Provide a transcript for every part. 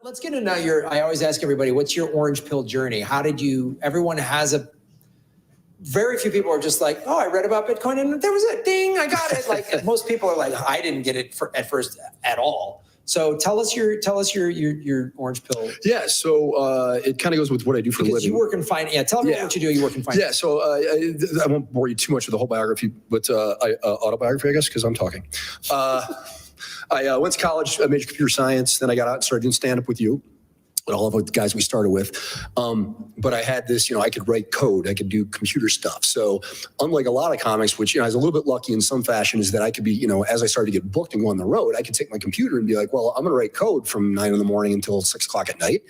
let's get into now I always ask everybody, what's your orange pill journey? How did you, everyone has very few people are just like, oh, I read about Bitcoin and there was a ding, I got it. Like most people are like, I didn't get it at first at all. So tell us your orange pill. Yeah, so it kind of goes with what I do for a living. You work in finance. Yeah, tell me what you do. You work in finance. Yeah, so I won't bore you too much with the whole biography, but autobiography, I guess, because I'm talking. I went to college, I majored computer science, then I got out and started doing stand-up with you. And all of the guys we started with. But I had this, I could write code, I could do computer stuff. So unlike a lot of comics, which I was a little bit lucky in some fashion, is that I could be, as I started to get booked and go on the road, I could take my computer and be like, well, I'm going to write code from 9 in the morning until 6 o'clock at night.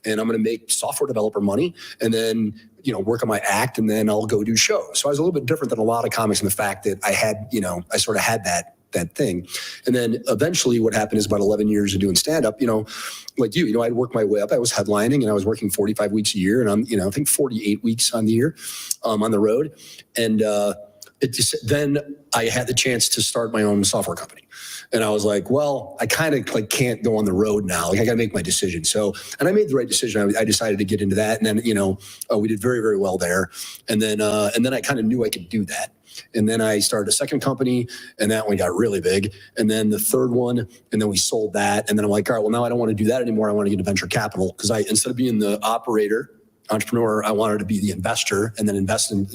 And I'm going to make software developer money and then, work on my act and then I'll go do shows. So I was a little bit different than a lot of comics in the fact that I had, I sort of had that thing. And then eventually what happened is about 11 years of doing stand-up, like I'd work my way up. I was headlining and I was working 45 weeks a year and I'm, I think 48 weeks on the year on the road. And then I had the chance to start my own software company. And I was like, well, I kind of can't go on the road now. I got to make my decision. So, and I made the right decision. I decided to get into that. And then, we did very, very well there. And then I kind of knew I could do that. And then I started a second company and that one got really big. And then the third one, and then we sold that. And then I'm like, all right, well, now I don't want to do that anymore. I want to get into venture capital because instead of being the entrepreneur, I wanted to be the investor and then invest in,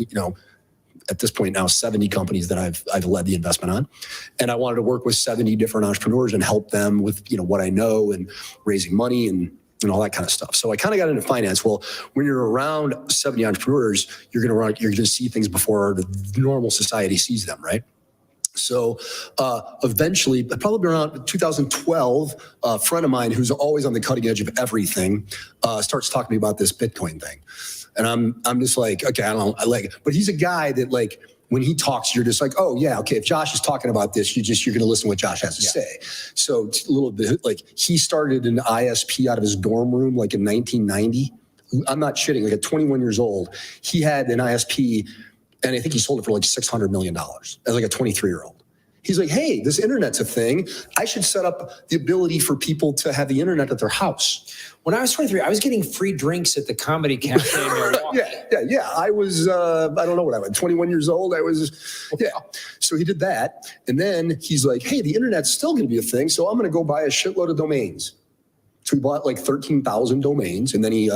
at this point now 70 companies that I've led the investment on. And I wanted to work with 70 different entrepreneurs and help them with, what I know and raising money and all that kind of stuff. So I kind of got into finance. Well, when you're around 70 entrepreneurs, you're going to see things before the normal society sees them, right? So eventually, probably around 2012, a friend of mine who's always on the cutting edge of everything starts talking to me about this Bitcoin thing. And I'm just like, okay, I don't like it. But he's a guy that like, when he talks, you're just like, oh yeah, okay. If Josh is talking about this, you're going to listen to what Josh has to say. So it's a little bit like he started an ISP out of his dorm room, like in 1990. I'm not shitting. Like at 21 years old, he had an ISP, and I think he sold it for like $600 million as like a 23-year-old. He's like, hey, this internet's a thing. I should set up the ability for people to have the internet at their house. When I was 23, I was getting free drinks at the Comedy Cafe in Milwaukee. Yeah. I was, I don't know what I was, 21 years old. I was, yeah. So he did that. And then he's like, hey, the internet's still going to be a thing. So I'm going to go buy a shitload of domains. So he bought like 13,000 domains. And then he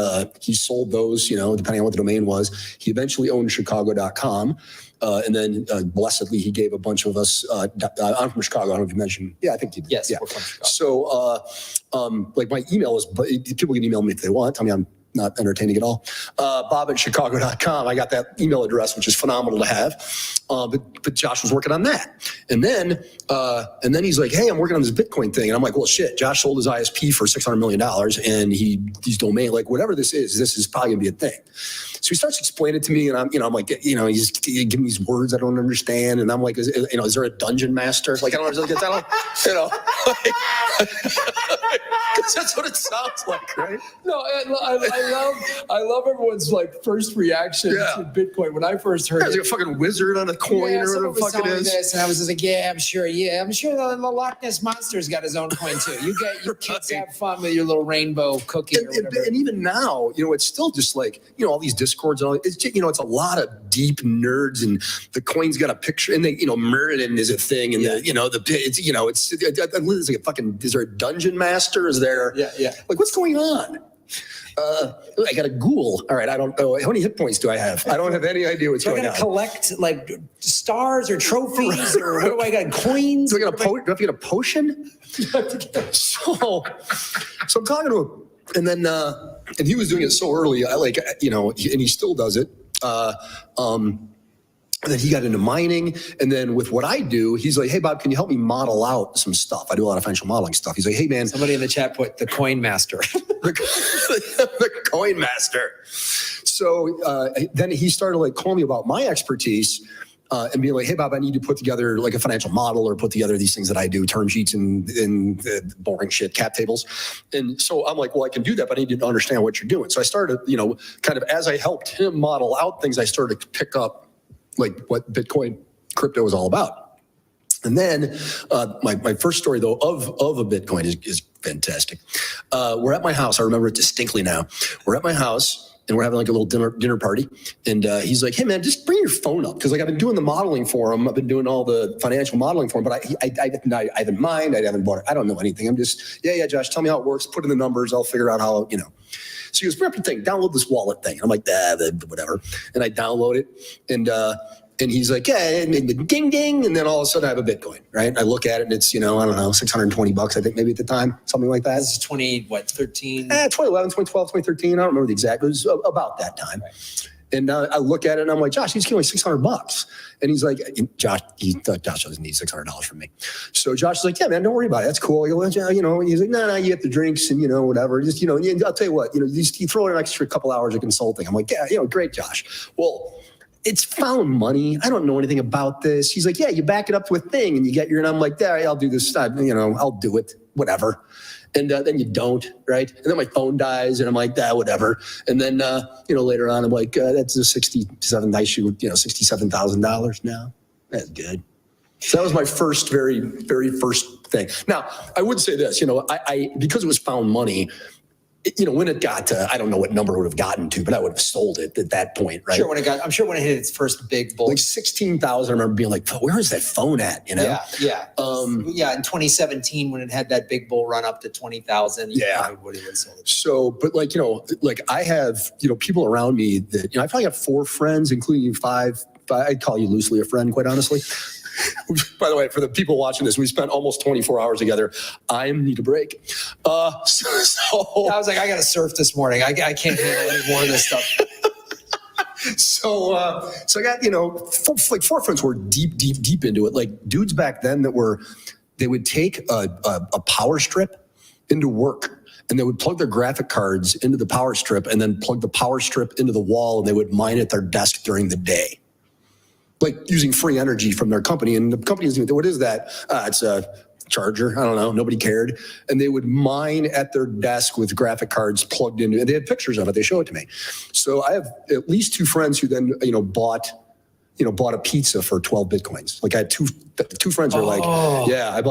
sold those, depending on what the domain was. He eventually owned Chicago.com. And then blessedly, he gave a bunch of us, I'm from Chicago, I don't know if you mentioned. Yeah, I think you did. Yes, yeah. We're from Chicago. So like my email is, people can email me if they want. Tell me I'm not entertaining at all. Bob@chicago.com. I got that email address, which is phenomenal to have. But Josh was working on that. And then he's like, hey, I'm working on this Bitcoin thing. And I'm like, well, shit, Josh sold his ISP for $600 million and he's domain, like whatever this is probably gonna be a thing. So he starts explaining it to me and I'm like, he's giving me these words I don't understand. And I'm like, is there a dungeon master? Like, I don't understand, because that's what it sounds like, right? No, I love everyone's like first reaction to Bitcoin. When I first heard it, was like a fucking wizard on a coin or whatever the fuck it is. This, and I was just like, I'm sure the Loch Ness Monster's got his own coin too. Your kids have fun with your little rainbow cookie or whatever. And even now, it's still just like, all these discords and all. It's just, it's a lot of deep nerds, and the coin's got a picture, and they, Merlin is a thing, and it's like a fucking. Is there a dungeon master? Is there? Yeah. Like, what's going on? I got a ghoul. All right, I don't know. How many hit points do I have? I don't have any idea what's going on. I got to collect like stars or trophies or what do I got? Coins? Do I have to get a potion? So I'm talking to him, and then and he was doing it so early. And he still does it. And then he got into mining. And then with what I do, he's like, hey, Bob, can you help me model out some stuff? I do a lot of financial modeling stuff. He's like, hey, man. Somebody in the chat put the coin master. the coin master. So then he started like calling me about my expertise and being like, hey, Bob, I need to put together like a financial model or put together these things that I do, term sheets and boring shit, cap tables. And so I'm like, well, I can do that, but I need to understand what you're doing. So I started, kind of as I helped him model out things, I started to pick up like what Bitcoin crypto is all about. And then my first story, though, of a Bitcoin is fantastic. We're at my house. I remember it distinctly now. We're at my house. And we're having like a little dinner party. And he's like, hey, man, just bring your phone up. Because like I've been doing the modeling for him. I've been doing all the financial modeling for him. But I haven't mined. I haven't bought it. I don't know anything. I'm just, yeah, Josh, tell me how it works. Put in the numbers. I'll figure out how, So he goes, bring up your thing. Download this wallet thing. And I'm like, whatever. And I download it. And he's like, yeah, and ding, ding. And then all of a sudden I have a Bitcoin, right? I look at it and it's, I don't know, $620, I think maybe at the time, something like that. This is 13? 2011, 2012, 2013. I don't remember the exact, it was about that time. Right. And I look at it and I'm like, Josh, he's only $600. And he's like, Josh doesn't need $600 from me. So Josh is like, yeah, man, don't worry about it. That's cool. He's like, no, you get the drinks and, whatever. Just, I'll tell you what, you throw in an extra couple hours of consulting. I'm like, yeah, great, Josh. Well, it's found money. I don't know anything about this. He's like, yeah, you back it up to a thing and you get and I'm like, yeah, I'll do this. I'll do it, whatever. And then you don't, right? And then my phone dies and I'm like, whatever. And then, later on, I'm like, that's a $67,000 now. That's good. So that was my first, very, very first thing. Now, I would say this, I because it was found money, when it got to, I don't know what number it would have gotten to, but I would have sold it at that point, right? I'm sure when it hit its first big bull. Like 16,000, I remember being like, where is that phone at, Yeah. In 2017, when it had that big bull run up to 20,000, you probably would have sold it. So, but I have, people around me that, I probably got 4 friends, including you 5. I'd call you loosely a friend, quite honestly. By the way, for the people watching this, we spent almost 24 hours together. I need a break. I was like, I got to surf this morning. I can't handle any more of this stuff. So I got, 4 friends who were deep into it. Like dudes back then they would take a power strip into work and they would plug their graphic cards into the power strip and then plug the power strip into the wall and they would mine at their desk during the day. Like using free energy from their company. And the company is, what is that? It's a charger. I don't know. Nobody cared. And they would mine at their desk with graphic cards plugged into it. And they had pictures of it. They show it to me. So I have at least 2 friends who then, bought a pizza for 12 Bitcoins. Like I had two friends who were like, I had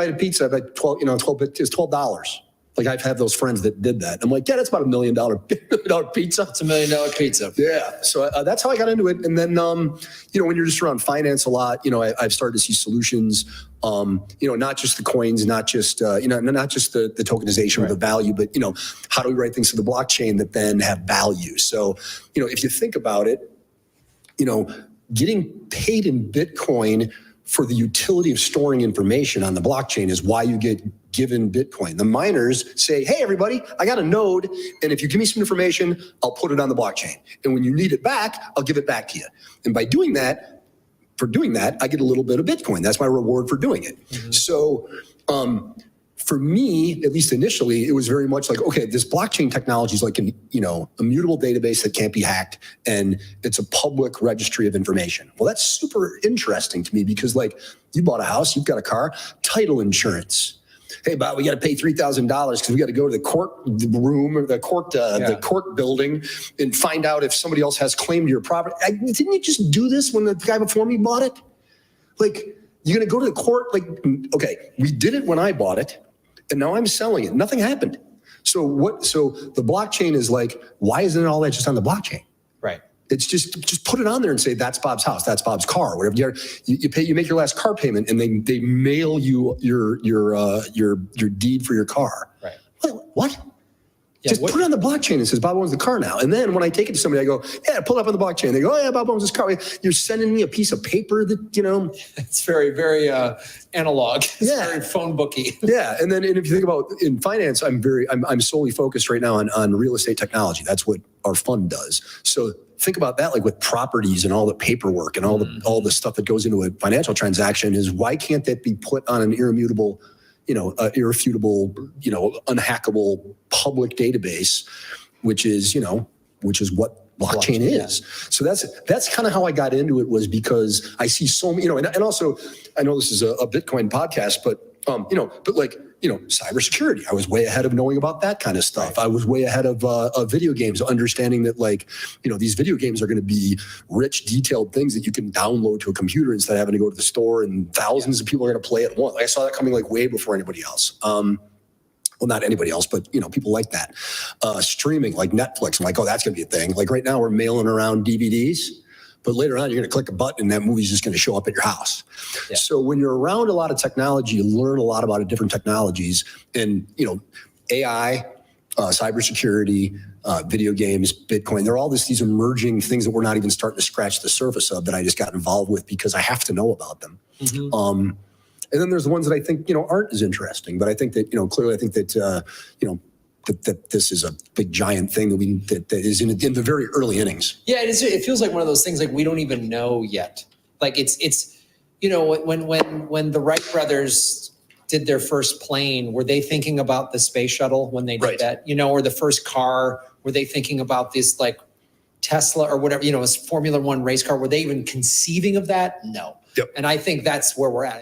a pizza. I bought 12, it's $12. Like I've had those friends that did that. I'm like, yeah, that's about $1 million pizza. It's $1 million pizza. Yeah. So that's how I got into it. And then, when you're just around finance a lot, I've started to see solutions, not just the coins, not just, not just the tokenization of the value, but, how do we write things to the blockchain that then have value? So, if you think about it, getting paid in Bitcoin for the utility of storing information on the blockchain is why you get given Bitcoin. The miners say, hey, everybody, I got a node, and if you give me some information, I'll put it on the blockchain. And when you need it back, I'll give it back to you. And by doing that, I get a little bit of Bitcoin. That's my reward for doing it. Mm-hmm. So for me, at least initially, it was very much like, okay, this blockchain technology is like a mutable database that can't be hacked, and it's a public registry of information. Well, that's super interesting to me because, like, you bought a house, you've got a car, title insurance. Hey, Bob, we got to pay $3,000 because we got to go to the court room or the court building and find out if somebody else has claim to your property. Didn't you just do this when the guy before me bought it? Like, you're going to go to the court? Like, okay, we did it when I bought it, and now I'm selling it. Nothing happened. So the blockchain is like, why isn't all that just on the blockchain? Right. It's just put it on there and say, that's Bob's house, that's Bob's car, whatever. You make your last car payment and they mail you your deed for your car. Right. What? Yeah, put it on the blockchain and says Bob owns the car now. And then when I take it to somebody, I go, yeah, pull it up on the blockchain. They go, oh yeah, Bob owns this car. You're sending me a piece of paper that, It's very, very analog. It's very phone booky. Yeah. And then if you think about in finance, I'm solely focused right now on real estate technology. That's what our fund does. So think about that, like with properties and all the paperwork and all the stuff that goes into a financial transaction is why can't that be put on an irrefutable, unhackable public database, which is what blockchain is. So that's kind of how I got into it, was because I see so many, and also I know this is a Bitcoin podcast, but like cybersecurity. I was way ahead of knowing about that kind of stuff. I was way ahead of video games, understanding that these video games are going to be rich, detailed things that you can download to a computer instead of having to go to the store and thousands of people are going to play at once. I saw that coming way before anybody else. Well, not anybody else, but people like that. Streaming like Netflix. I'm like, oh, that's going to be a thing. Like right now we're mailing around DVDs. But later on, you're going to click a button and that movie's just going to show up at your house. Yeah. So when you're around a lot of technology, you learn a lot about different technologies and, AI, cybersecurity, video games, Bitcoin. They're all these emerging things that we're not even starting to scratch the surface of that I just got involved with because I have to know about them. Mm-hmm. And then there's the ones that I think, aren't as interesting. But I think that, clearly I think that, that this is a big giant thing that is in the very early innings. Yeah, it feels like one of those things like we don't even know yet. Like it's when the Wright brothers did their first plane, were they thinking about the space shuttle when they did that? Or the first car, were they thinking about this like Tesla or whatever, a Formula One race car? Were they even conceiving of that? No. Yep. And I think that's where we're at.